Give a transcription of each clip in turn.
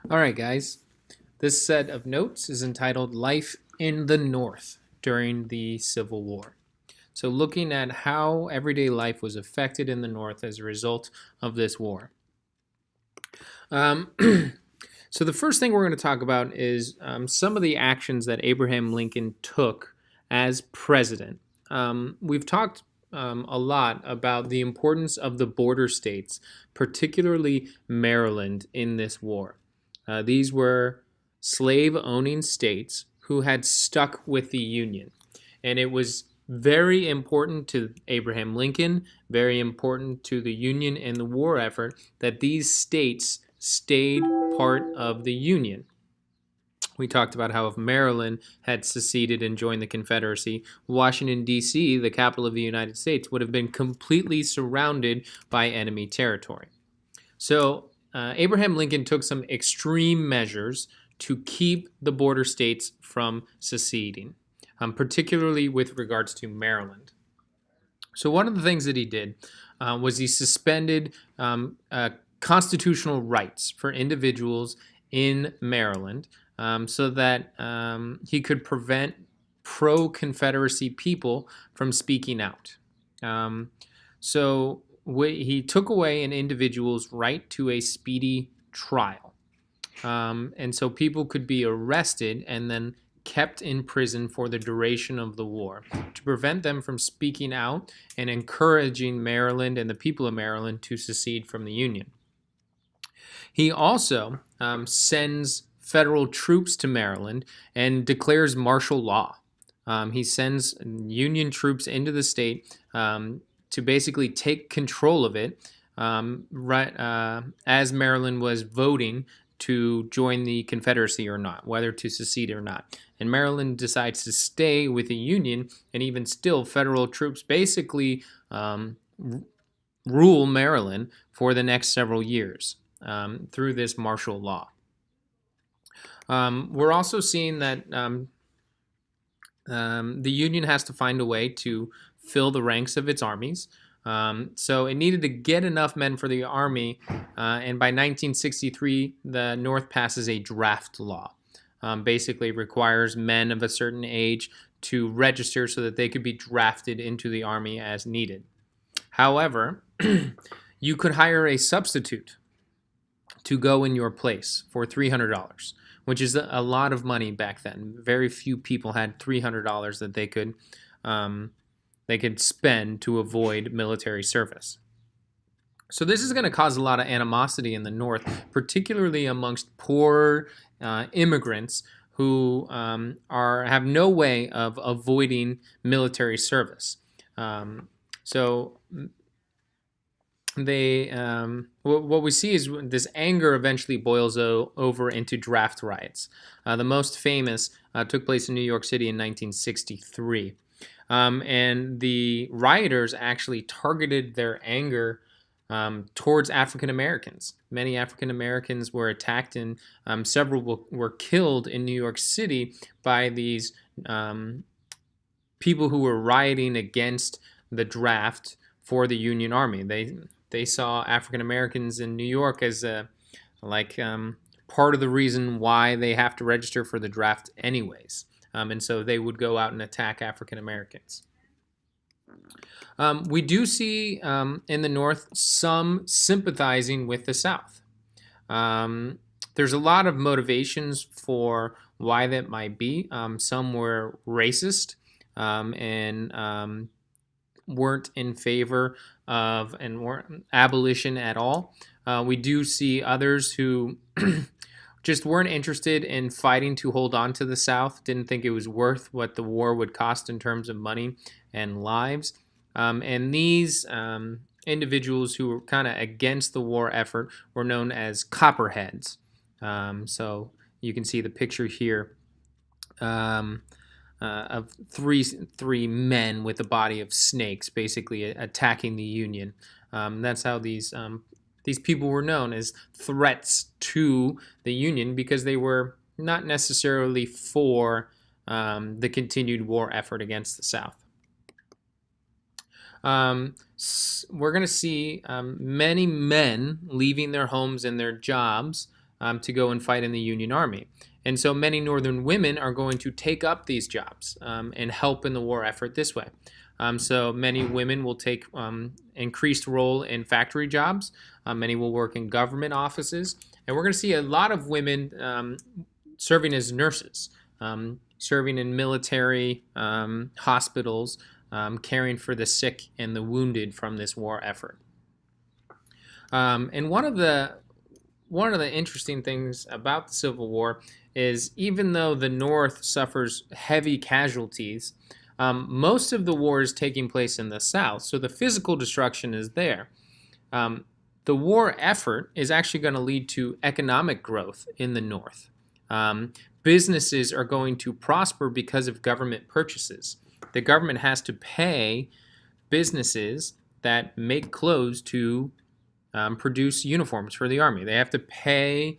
All right, guys. This set of notes is entitled Life in the North During the Civil War. So, looking at how everyday life was affected in the North as a result of this war. Um, so, the first thing we're going to talk about is some of the actions that Abraham Lincoln took as president. We've talked a lot about the importance of the border states, particularly Maryland, in this war. These were slave owning states who had stuck with the Union. And it was very important to Abraham Lincoln, very important to the Union and the war effort that these states stayed part of the Union. We talked about how if Maryland had seceded and joined the Confederacy, Washington, D.C., the capital of the United States, would have been completely surrounded by enemy territory. So Abraham Lincoln took some extreme measures to keep the border states from seceding, particularly with regards to Maryland. So one of the things that he did was he suspended constitutional rights for individuals in Maryland so that he could prevent pro-Confederacy people from speaking out. So he took away an individual's right to a speedy trial. And so people could be arrested and then kept in prison for the duration of the war to prevent them from speaking out and encouraging Maryland and the people of Maryland to secede from the Union. He also sends federal troops to Maryland and declares martial law. He sends Union troops into the state to basically take control of it as Maryland was voting to join the Confederacy or not, whether to secede or not. And Maryland decides to stay with the Union, and even still, federal troops basically rule Maryland for the next several years through this martial law. We're also seeing that the Union has to find a way to fill the ranks of its armies. So it needed to get enough men for the army, and by 1963, the North passes a draft law. Basically requires men of a certain age to register so that they could be drafted into the army as needed. However, you could hire a substitute to go in your place for $300, which is a lot of money back then. Very few people had $300 that they could spend to avoid military service. So this is going to cause a lot of animosity in the North, particularly amongst poor immigrants who have no way of avoiding military service. So what we see is this anger eventually boils over into draft riots. The most famous took place in New York City in 1963. And the rioters actually targeted their anger towards African Americans. Many African Americans were attacked, and several were killed in New York City by these people who were rioting against the draft for the Union Army. They saw African Americans in New York as part of the reason why they have to register for the draft anyways. And so they would go out and attack African Americans. We do see in the North some sympathizing with the South. There's a lot of motivations for why that might be. Some were racist and weren't in favor of and weren't abolition at all. We do see others who just weren't interested in fighting to hold on to the South, didn't think it was worth what the war would cost in terms of money and lives. And these individuals who were kind of against the war effort were known as Copperheads. So you can see the picture here of three men with a body of snakes basically attacking the Union. That's how these people were known as threats to the Union because they were not necessarily for the continued war effort against the South. We're going to see many men leaving their homes and their jobs to go and fight in the Union Army. And so many Northern women are going to take up these jobs and help in the war effort this way. So many women will take increased role in factory jobs. Many will work in government offices. And we're going to see a lot of women serving as nurses, serving in military hospitals, caring for the sick and the wounded from this war effort. And one of the interesting things about the Civil War is even though the North suffers heavy casualties, most of the war is taking place in the South, so the physical destruction is there. The war effort is actually going to lead to economic growth in the North. Businesses are going to prosper because of government purchases. The government has to pay businesses that make clothes to produce uniforms for the army. They have to pay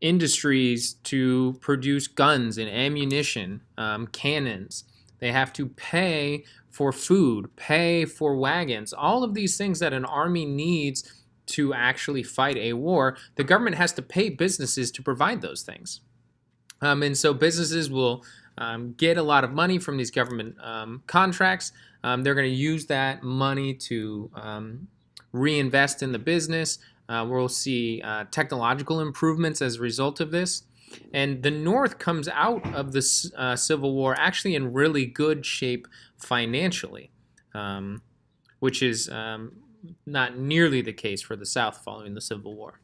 industries to produce guns and ammunition, cannons. They have to pay for food, pay for wagons, all of these things that an army needs to actually fight a war. The government has to pay businesses to provide those things. And so businesses will get a lot of money from these government contracts. They're going to use that money to reinvest in the business. We'll see technological improvements as a result of this. And the North comes out of the Civil War actually in really good shape financially, which is not nearly the case for the South following the Civil War.